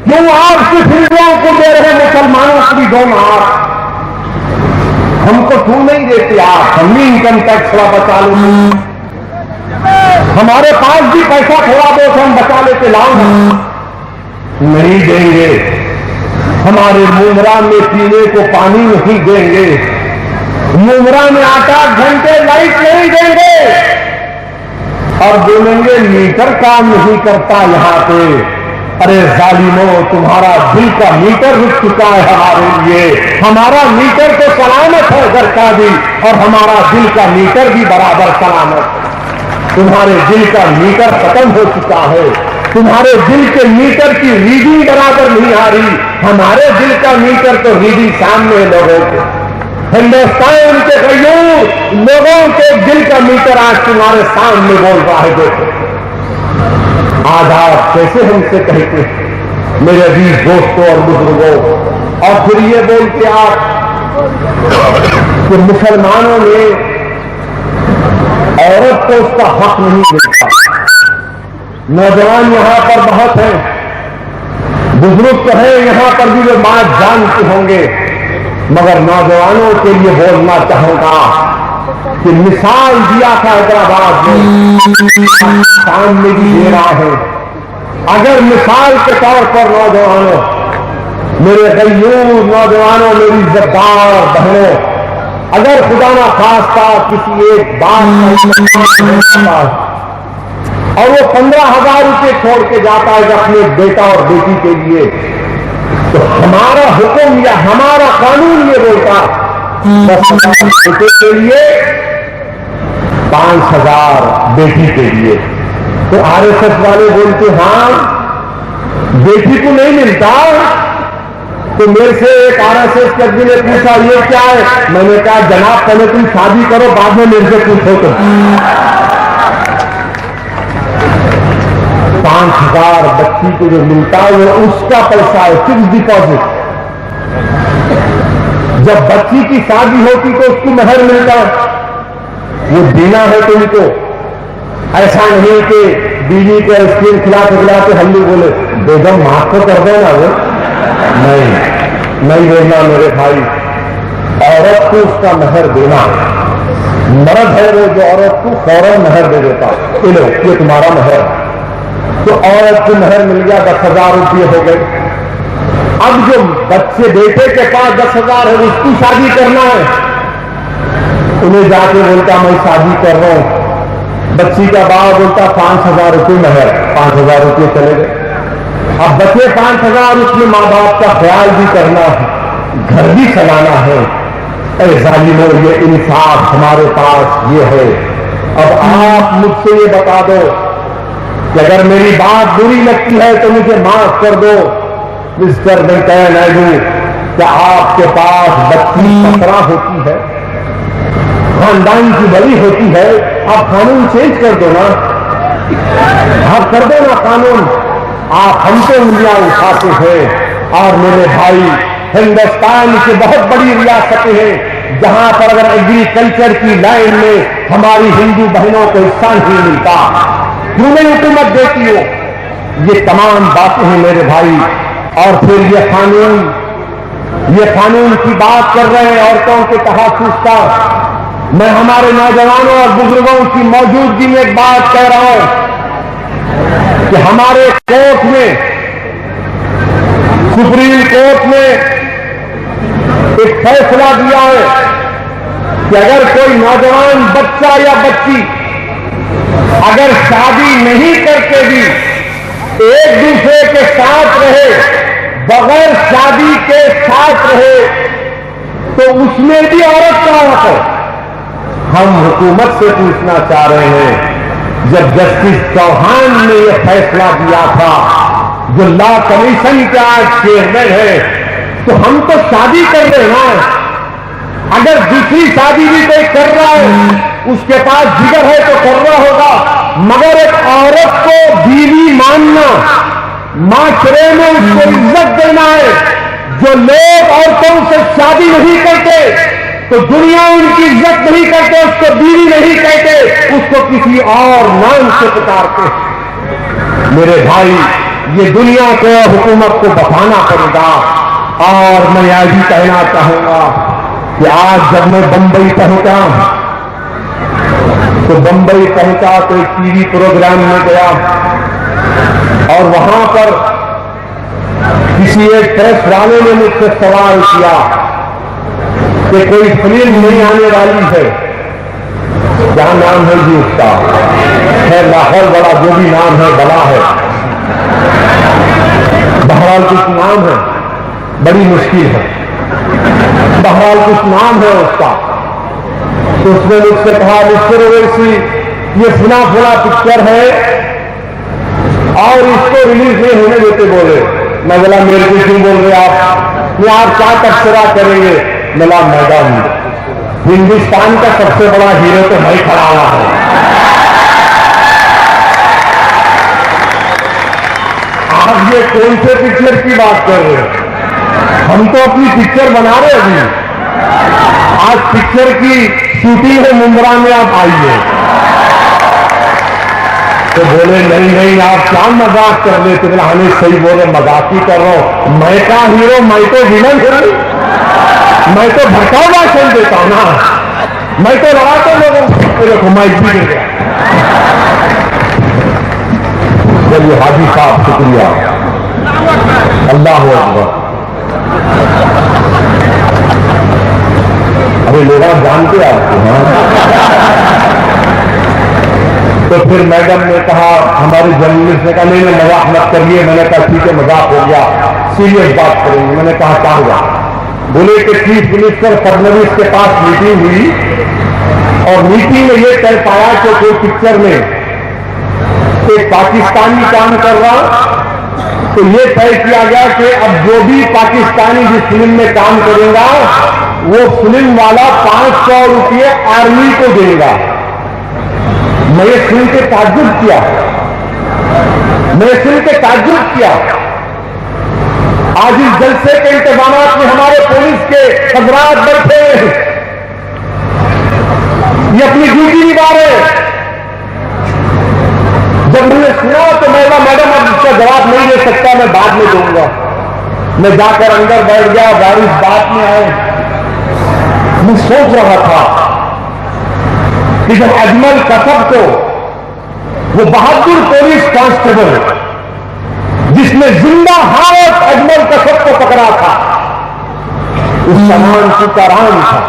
क्यों आप सिर्फ हिंदुओं को दे रहे, मुसलमानों को भी दो ना आप, हमको क्यों नहीं देते आप? हम भी इनकम टैक्स थोड़ा बचा लेते, हमारे पास भी पैसा थोड़ा बहुत हम बचा लेते, लाओ ना। नहीं देंगे, हमारे मुमरा में पीने को पानी नहीं देंगे, मुमरा में 8-8 घंटे लाइट नहीं देंगे, और बोलेंगे मीटर काम नहीं करता यहां पे। अरे जालिमों, तुम्हारा दिल का मीटर रुक चुका है हमारे लिए। हमारा मीटर तो सलामत है घर का भी, और हमारा दिल का मीटर भी बराबर सलामत है। तुम्हारे दिल का मीटर खत्म हो चुका है, तुम्हारे दिल के मीटर की रीडिंग बराबर नहीं आ रही। हमारे दिल का मीटर तो रीडिंग सामने लोगों के, हिंदुस्तान के कईयों लोगों के दिल का मीटर आज तुम्हारे सामने बोल रहा है। देखो आज आप कैसे हमसे कहते हैं मेरे अजीज दोस्तों और बुजुर्गों, और फिर ये बोलते आप कि मुसलमानों में औरत को उसका हक नहीं मिलता। नौजवान यहां पर बहुत हैं, बुजुर्ग तो है यहां पर भी जो बात जानते होंगे, मगर नौजवानों के लिए बोलना चाहूंगा कि मिसाल दिया था हैदराबाद में, सामने भी दे रहा है। अगर मिसाल के तौर पर नौजवानों, मेरे गयूर नौजवानों, मेरी इज्जतदार बहनों, अगर खुदा ना खास्ता किसी एक बात और वो 15,000 रुपये छोड़ के जाता है अपने बेटा और बेटी के लिए, तो हमारा हुक्म या हमारा कानून ये बोलता 10,000 बेटे के लिए, 5,000 बेटी के लिए। तो आरएसएस वाले बोलते हाँ बेटी को नहीं मिलता। तो मेरे से एक आरएसएस के आदमी ने पूछा ये क्या है? मैंने कहा जनाब पहले तुम शादी करो, बाद में मेरे से पूछो। तो 5,000 बच्ची को जो मिलता है वो उसका पैसा है, फिक्स डिपॉजिट। जब बच्ची की शादी होती तो उसको महर मिलता, वो देना है तुमको। ऐसा नहीं कि बीवी के आइसक्रीम खिलाते हल्लू बोले बेगम माफ तो कर देना, वो नहीं देना मेरे भाई। औरत को उसका महर देना, मर्द है वो जो औरत को फौरन महर दे देता, ये तुम्हारा महर। तो औरत को महर मिल गया, 10,000 रुपये हो गए। अब जो बच्चे बेटे के पास 10,000 है उसकी शादी करना है, उन्हें जाके बोलता मैं शादी कर रहा हूं। बच्ची का बाप बोलता 5,000 रुपये महर, 5,000 रुपये चले गए। अब बचे 5,000, उसमें माँ बाप का ख्याल भी करना है, घर भी चलाना है। अरे जालिमों, ये इंसाफ हमारे पास ये है। अब आप मुझसे ये बता दो कि अगर मेरी बात बुरी लगती है तो मुझे माफ कर दो। मिस्टर वेंकैया नायडू, क्या आपके पास बच्ची 17 होती है, खानदान की बड़ी होती है, आप कानून चेंज कर दो ना, आप कर दो ना कानून। आप हमसे उंगलियां उठाते हैं। और मेरे भाई, हिंदुस्तान की बहुत बड़ी रियासतें हैं जहां पर अगर एग्रीकल्चर की लाइन में हमारी हिंदू बहनों को हिस्सा नहीं मिलता, क्यों नहीं हुकूमत देती हो? ये तमाम बातें हैं मेरे भाई। और फिर ये कानून की बात कर रहे हैं औरतों के तहफ़्फ़ुज़ का। मैं हमारे नौजवानों और बुजुर्गों की मौजूदगी में एक बात कह रहा हूं कि हमारे कोर्ट में, सुप्रीम कोर्ट ने एक फैसला दिया है कि अगर कोई नौजवान बच्चा या बच्ची अगर शादी नहीं करके भी एक दूसरे के साथ रहे, बगैर शादी के साथ रहे, तो उसमें भी औरत का हक है। हम हुकूमत से पूछना चाह रहे हैं, जब जस्टिस चौहान ने यह फैसला दिया था, जो लॉ कमीशन के आज चेयरमैन है, तो हम तो शादी कर रहे हैं। अगर दूसरी शादी भी कोई कर रहा है, उसके पास जिगर है तो कर रहा होगा, मगर एक औरत को बीवी मानना, माशरे में उसको इज्जत देना है। जो लोग औरतों से शादी नहीं करते तो दुनिया उनकी इज्जत नहीं करते, उसको बीवी नहीं कहते, उसको किसी और नाम से पुकारते। मेरे भाई, ये दुनिया को, हुकूमत को बताना पड़ेगा। और मैं यह भी कहना चाहूंगा कि आज जब मैं बंबई पहुंचा तो बंबई पहुंचा तो एक टीवी प्रोग्राम में गया और वहां पर किसी एक प्रेस वाले ने मुझसे सवाल किया कि कोई फिल्म नहीं आने वाली है, क्या नाम है जी उसका, है लाहौर बड़ा, जो भी नाम है बड़ा है, बहरहाल कुछ नाम है, बड़ी मुश्किल है, बहरहाल कुछ नाम है उसका। तो उसने मुझसे कहा मिस्टर ओवैसी ये फुला पिक्चर है और इसको रिलीज नहीं होने देते बोले। मैं बोला मेरे को क्यों बोल रहे आप, ये आप क्या तबसरा करेंगे? मिला मैडम हिंदुस्तान का सबसे बड़ा हीरो तो भाई खड़ा हुआ है, आप ये कौन से पिक्चर की बात कर रहे हैं? हम तो अपनी पिक्चर बना रहे अभी, आज पिक्चर की शूटिंग है मुंद्रा में, आप आइए। तो बोले नहीं नहीं आप क्या मजाक कर रहे थे? हमें सही बोले मजाक ही कर रहा हूं, मैं क्या हीरो, मैं तो विलन हूं, मैं तो भड़काऊ भाषण देता हूं ना, मैं तो लड़ाता लोगों को, माइक भी दे गया। चलिए हाजी साहब शुक्रिया, अल्लाह अकबर। अरे लोग जानते आपको, हाँ। तो फिर मैडम ने कहा, हमारे जर्नलिस्ट ने कहा नहीं नहीं मजाक मत करिए। मैंने कहा ठीक है मजाक हो गया, सीरियस बात करेंगे। मैंने कहा क्या हुआ? बोले कि चीफ मिनिस्टर फडणवीस के पास मीटिंग हुई और मीटिंग में यह तय पाया कि कोई पिक्चर में एक पाकिस्तानी काम कर रहा, तो यह तय किया गया कि अब जो भी पाकिस्तानी जिस फिल्म में काम करेगा वो फिल्म वाला 500 रुपये आर्मी को देगा। मैं ये सुन के ताज्जुब किया, आज इस जलसे के इंतजामात में हमारे पुलिस के हजरात बैठे, ये अपनी ड्यूटी निभा रहे। जब मैंने सुना तो मैं कहा मैडम अब इसका जवाब नहीं दे सकता, मैं बाद में दूंगा। मैं जाकर अंदर बैठ गया, बारिश बात में आए। मैं सोच रहा था कि जब अजमल कसब को, वो बहादुर पुलिस कांस्टेबल जिसने जिंदा हालत अजमल कसब को पकड़ा था, उस समान सीताराम था।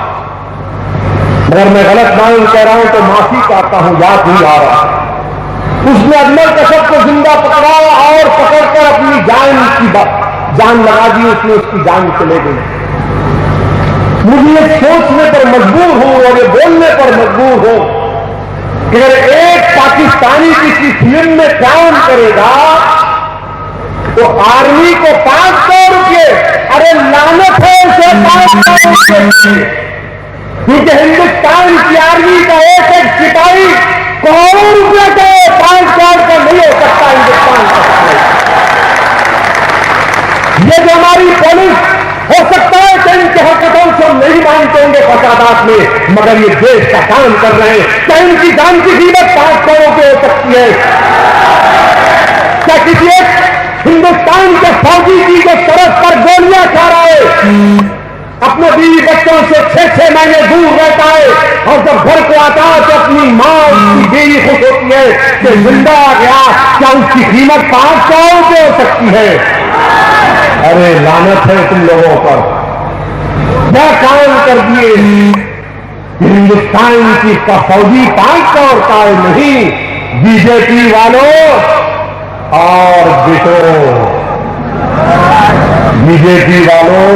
अगर मैं गलत नाम कह रहा हूं तो माफी चाहता हूं, याद नहीं आ रहा। उसने अजमल कसब को जिंदा पकड़ा और पकड़कर अपनी जान लगा दी, उसने उसकी जान चले गई। मुझे ये सोचने पर मजबूर हूं और ये बोलने पर मजबूर हूं कि अगर एक पाकिस्तानी किसी फिल्म में काम करेगा तो आर्मी को 500 रुपये, अरे लानत है उसे 500 रुपये, क्योंकि हिंदुस्तान की आर्मी का एक एक सिपाही करोड़ों रुपये का 500 का नहीं हो सकता हिंदुस्तान का। ये जो हमारी पुलिस हो सकता है कि इनके हरकतों से हम नहीं मानते होंगे फसादात में, मगर ये देश का काम कर रहे हैं। क्या इनकी जान की कीमत 500 रुपये हो सकती है? क्या किसी एक हिंदुस्तान के फौजी की जो सड़क पर गोलियां खा रहा है, अपने बीवी बच्चों से 6-6 महीने दूर रहता है और जब घर को आता है तो अपनी मां उसकी बीवी खुश होती है कि जिंदा आ गया, क्या उसकी कीमत 500 रुपये हो सकती है? अरे लानत है तुम लोगों पर, क्या काम कर दिए। हिंदुस्तान की फौजी 500 का नहीं, बीजेपी वालों और बेटो, बीजेपी वालों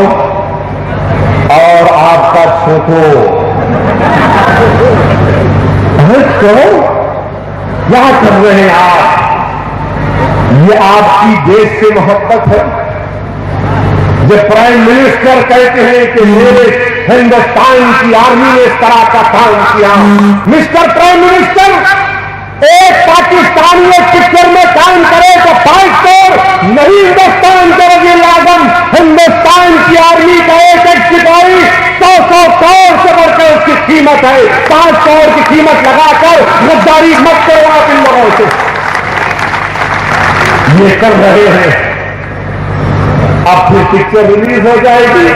और आपका छोटो, क्यों क्या कर रहे हैं आप? ये आपकी देश से मोहब्बत है। जब प्राइम मिनिस्टर कहते हैं कि मेरे हिंदुस्तान की आर्मी ने इस तरह का काम किया, मिस्टर प्राइम मिनिस्टर, एक पाकिस्तानी एक पिक्चर में काम करे तो 500 नहीं, हिंदुस्तान के वज़ीर आज़म हिंदुस्तान की आर्मी का एक एक सिपाही 100 करोड़ से बढ़कर उसकी कीमत है। 500 की कीमत लगाकर गद्दारी मत करो आप इन लोगों से। ये कर रहे हैं। अब फिर पिक्चर रिलीज हो जाएगी,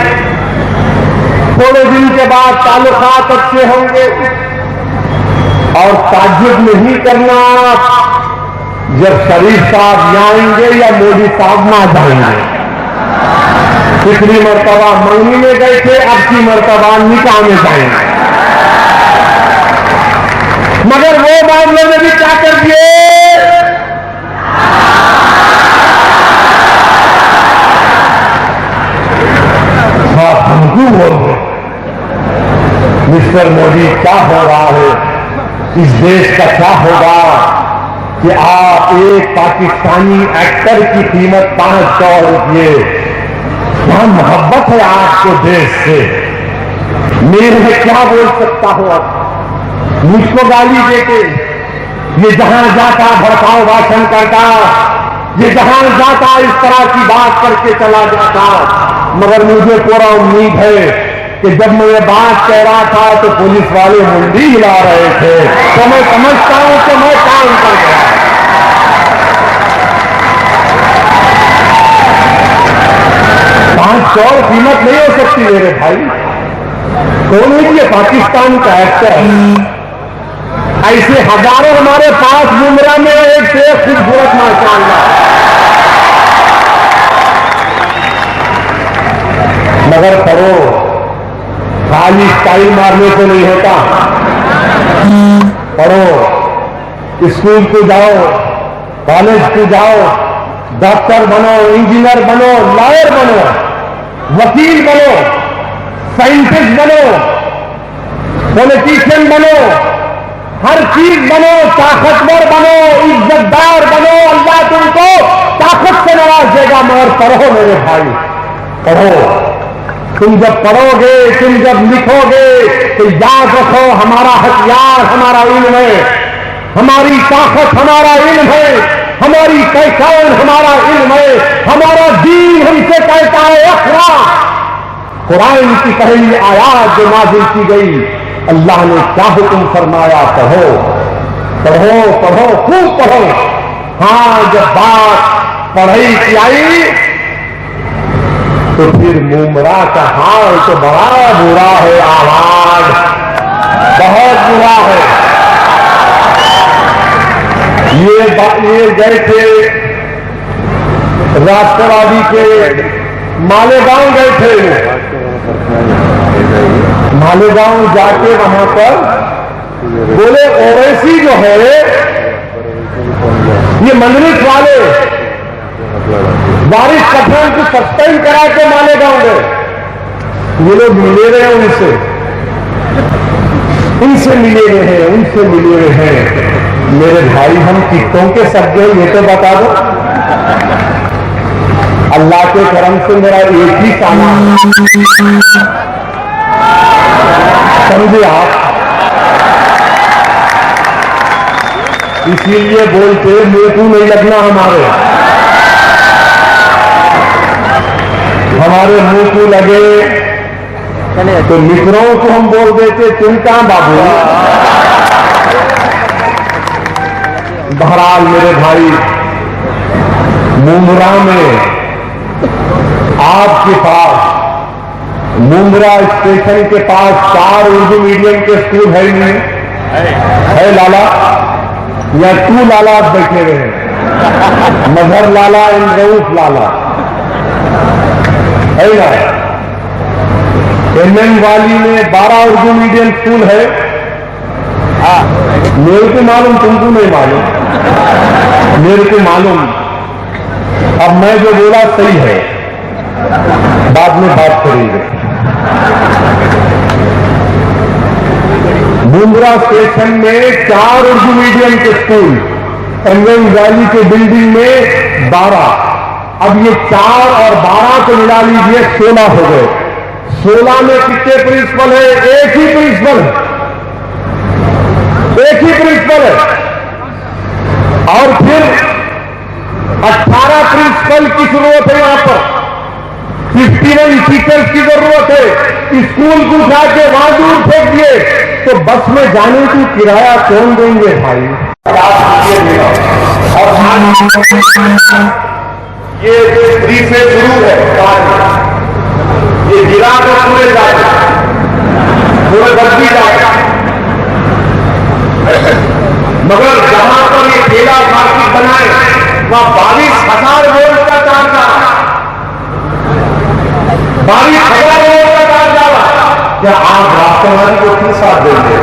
थोड़े दिन के बाद ताल्लुकात अच्छे होंगे। और ताज्जुब नहीं करना जब शरीफ साहब जाएंगे या मोदी साहब ना जाएंगे। पिछली मर्तबा मंगनी में गए थे, अब की मर्तबा निकाह में जाएंगे। मगर वो मामले में भी क्या कर दिए, हमको बोल दो मिस्टर मोदी क्या हो रहा है, इस देश का क्या होगा कि आप एक पाकिस्तानी एक्टर की कीमत 500 रुपये, क्या मोहब्बत है आपको देश से। मैं क्या बोल सकता हूं, अब मुझको गाली देते, ये जहां जाता भड़काऊ भाषण करता, ये जहां जाता इस तरह की बात करके चला जाता। मगर मुझे पूरा उम्मीद है कि जब मैं ये बात कह रहा था तो पुलिस वाले मुंडी हिला रहे थे, तो मैं समझता हूं कि मैं काम कर गया। 500 कीमत नहीं हो सकती मेरे भाई। कौन है ये पाकिस्तान का एक्टर? ऐसे हजारों हमारे पास बुमराह में एक से एक खूबसूरत माशाअल्लाह। मगर करो, खाली स्टाइल मारने को नहीं होता। पढ़ो, स्कूल को जाओ, कॉलेज को जाओ, डॉक्टर बनो, इंजीनियर बनो, लॉयर बनो, वकील बनो, साइंटिस्ट बनो, पॉलिटिशियन बनो, हर चीज बनो, ताकतवर बनो, इज्जतदार बनो। अल्लाह तुमको ताकत से नवाज देगा। मगर पढ़ो मेरे भाई, पढ़ो। तुम जब पढ़ोगे, तुम जब लिखोगे तो याद रखो हमारा हथियार हमारा इल्म है, हमारी ताकत हमारा इल्म है, हमारी पहचान हमारा इल्म है, हमारा दीन हमसे कहता है अखरा। कुरान की पहली आयत जो नाज़िल की गई, अल्लाह ने क्या हुक्म फरमाया, पढ़ो पढ़ो पढ़ो, खूब पढ़ो। हाँ, जब बात पढ़ाई की आई तो फिर मुमरा का हाल तो बड़ा बुरा है, आवाज बहुत बुरा है। ये गए थे राष्ट्रवादी के मालेगांव गए थे। मालेगांव जाके वहां पर बोले ओवैसी जो है ये मंजलिस वाले बारिश पठान को सस्पेंड करा के मालेगांव गए। ये लोग मिले रहे उनसे मिले रहे हैं, उनसे मिले रहे हैं। मेरे भाई, हम कितों के सब गए ये तो बता दो। अल्लाह के करम से मेरा एक ही साला, समझे आप। इसीलिए बोलते मुंह को नहीं लगना, हमारे मुंह को लगे तो मित्रों को हम बोल देते तुम कहां बाबू। बहरहाल मेरे भाई, मुमरा में आपके पास, मुमरा स्टेशन के पास 4 उर्दू मीडियम के स्कूल है नहीं है लाला, या 2 लाला बैठे हुए हैं, मजहर लाला एंड रऊफ लाला है ना। एमएम वाली में 12 उर्दू मीडियम स्कूल है। मेरे को मालूम, तुमको नहीं मालूम, मेरे को मालूम। अब मैं जो बोला सही है, बाद में बात करेंगे। मुमरा स्टेशन में 4 उर्दू मीडियम के स्कूल, एमएम वैली के बिल्डिंग में 12। अब ये 4 और 12 को मिला लीजिए 16 हो गए। 16 में कितने प्रिंसिपल है? एक ही प्रिंसिपल है, एक ही प्रिंसिपल है। और फिर 18 प्रिंसिपल की जरूरत है यहां पर, 51 टीचर्स की जरूरत है। स्कूल को उठा के वहां दूर फेंक दिए तो बस में जाने की किराया कौन देंगे भाई? और ये स्त्री से शुरू है कार्य, ये गिरा तो पूरे जाए, पूरे बदली जाएगा। मगर जहां पर ये ठेला मार्केट बनाए वहां 22,000 वोल्ट का तार डाला, 22,000 वोल्ट का तार डाला। क्या आप राष्ट्रवादी को क्यों साथ देंगे?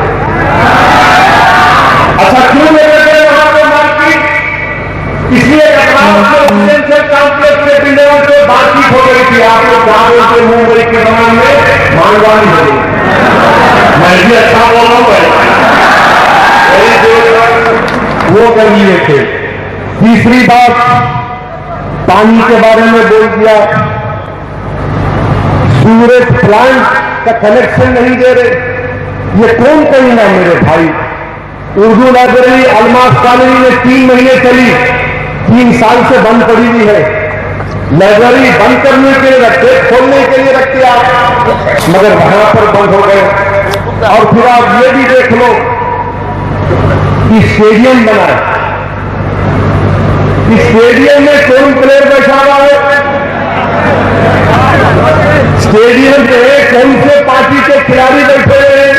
अच्छा क्यों लेकर वहां पर मार्केट? इसलिए रेजिडेंशियल कॉम्प्लेक्स के बिल्डरों से बातचीत हो गई थी। आप लोग जहां बोलते मुंबई के बगान में मानवानी हो गई। मैं भी अच्छा बोल रहा हूं, वो कर लिए थे। तीसरी बात, पानी के बारे में बोल दिया, सूरज प्लांट का कनेक्शन नहीं दे रहे। ये कौन कहेगा मेरे भाई? उर्दू लाइब्रेरी अलमास कॉलोनी में 3 महीने चली, 3 साल से बंद पड़ी हुई है। लाइब्रेरी बंद करने के लिए रखते, खोलने के लिए रखते आप, मगर वहां पर बंद हो गए। और फिर आप ये भी देख लो कि स्टेडियम बना है, इस स्टेडियम में कौन प्लेयर बैठा हुआ है? स्टेडियम में कौन से पार्टी के खिलाड़ी बैठे हैं?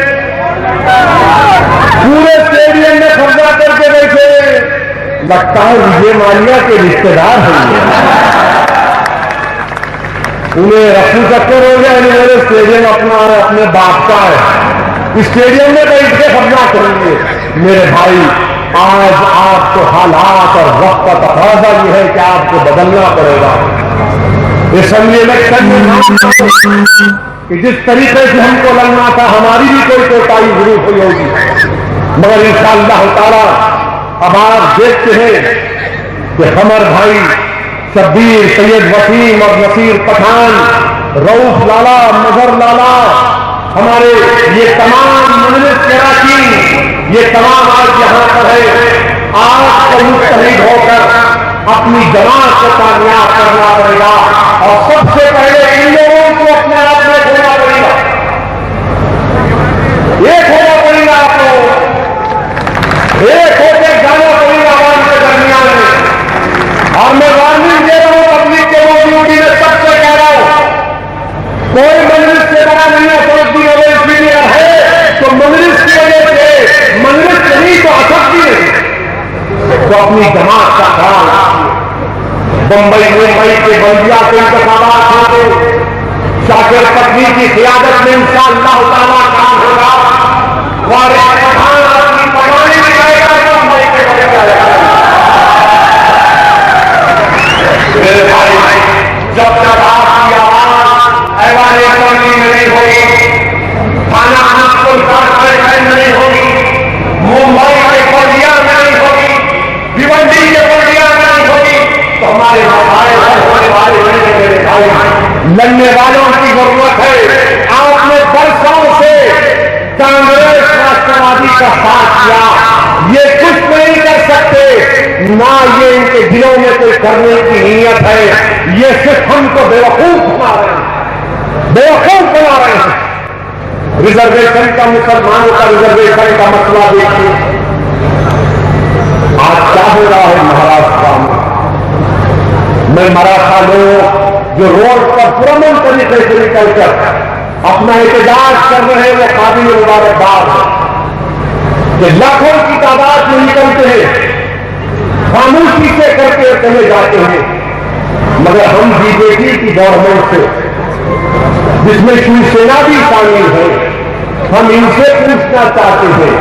पूरे स्टेडियम में कब्जा करके बैठे। लगता है विजय माल्या के रिश्तेदार होंगे, उन्हें रफू चक्कर हो गया। मेरे स्टेडियम अपना है, अपने बाप का है, स्टेडियम में बैठ के कब्जा करेंगे। मेरे भाई, आज आपको हालात और वक्त का तकाजा यह है कि आपको बदलना पड़ेगा। असेंबली इलेक्शन में कि जिस तरीके से हमको लड़ना था, हमारी भी कोई कोताही जरूर हुई होगी, मगर इंशाअल्लाह ताला अब आप देखते हैं कि हमारे भाई शब्बीर, सैयद वसीम और नसीर पठान, रऊफ लाला, मजहर लाला, हमारे ये तमाम मजलिस कराची, ये तमाम आज यहां पर है। आज को मुस्तहिद होकर अपनी जमात को कामयाब करना पड़ेगा और सबसे पहले इन लोगों को अपने आप में होना पड़ेगा, एक होना पड़ेगा। आपको एक होकर जाना पड़ेगा आवाम के दरमियान में। और मैं वार्निंग दे रहा हूं पब्लिक के मौजूदगी में, सबसे कह रहा हूं, कोई मजलिस से बड़ा नहीं है। फौजी अगर इंजीनियर है तो मजलिस की वजह से, मजलिस नहीं तो असर नहीं, तो अपनी जमात का ख्याल रखिए। बंबई मुंबई के बल्दिया के इंतखाबात होंगे, शाकिर पत्नी की क़ियादत में इंशाअल्लाह ताला काम होगा। वारिस पठान अपनी पगानी में जाएगा, बंबई के बल्दिया। मेरे भाई, जब तक आपकी आवाज ऐवान असेंबली में नहीं होगी, थाना मुख्य में नहीं होगी, मुंबई के बल्दिया में नहीं होगी, भिवंडी के बल्दिया में नहीं होगी, तो हमारे होने वाले लड़ने वालों की जरूरत है। आपने बरसों से कांग्रेस राष्ट्रवादी का साथ किया, ये कुछ नहीं कर सकते, ना ये इनके दिलों में कोई करने की नीयत है। ये सिर्फ हमको बेवकूफ बना रहे हैं, बेवकूफ बना रहे हैं। रिजर्वेशन का, मुसलमानों का रिजर्वेशन का मसला देखिए, आज क्या हो रहा है महाराष्ट्र में। मैं मराठा लोग जो रोड पर पुरमन तरीके से निकलकर अपना एहतजाज कर रहे हैं, वो काबिल मुबारकबाद है कि लाखों की तादाद में निकलते हैं, खामोशी से करके चले जाते हैं। मगर हम बीजेपी की गवर्नमेंट से, जिसमें शिवसेना भी शामिल है, हम इनसे पूछना चाहते हैं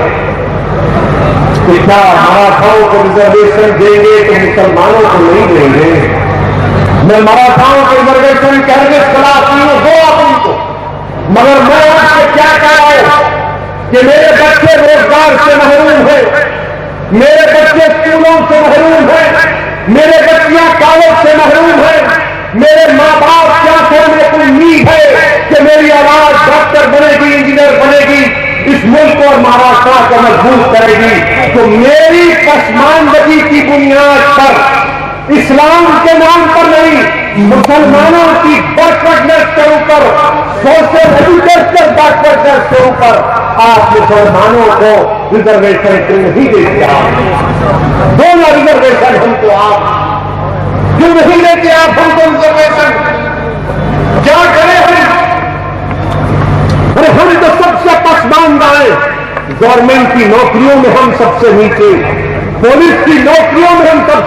कि क्या मराठाओं को रिजर्वेशन देंगे तो मुसलमानों को नहीं देंगे? मैं मराठाओं को रिजर्वेशन कहने के खिलाफ नहीं हूं, दो अपनी को, मगर मैं आपसे क्या कह रहा हूं कि मेरे बच्चे रोजगार से महरूम है, मेरे बच्चे स्कूलों से महरूम है, मेरे बच्चियां कॉलेज से महरूम है, मेरे माँ बाप क्या करने की उम्मीद है कि मेरी आवाज डॉक्टर बनेगी, इंजीनियर बनेगी, इस मुल्क और महाराष्ट्र को मजबूत करेगी। तो मेरी पसमानदगी की बुनियाद पर इस्लाम के नाम पर नहीं, मुसलमानों की बैकवर्डनेस के ऊपर, सोशल एजुकेशनल बैकवर्डनेस के ऊपर आप मुसलमानों को रिजर्वेशन क्यों नहीं देते? आप दोनों रिजर्वेशन हमको आप क्यों नहीं लेते? आप हमको रिजर्वेशन क्या करें हम? अरे हम तो सबसे पसमानदा है। गवर्नमेंट की नौकरियों में हम सबसे नीचे, पुलिस की नौकरियों में हम सबसे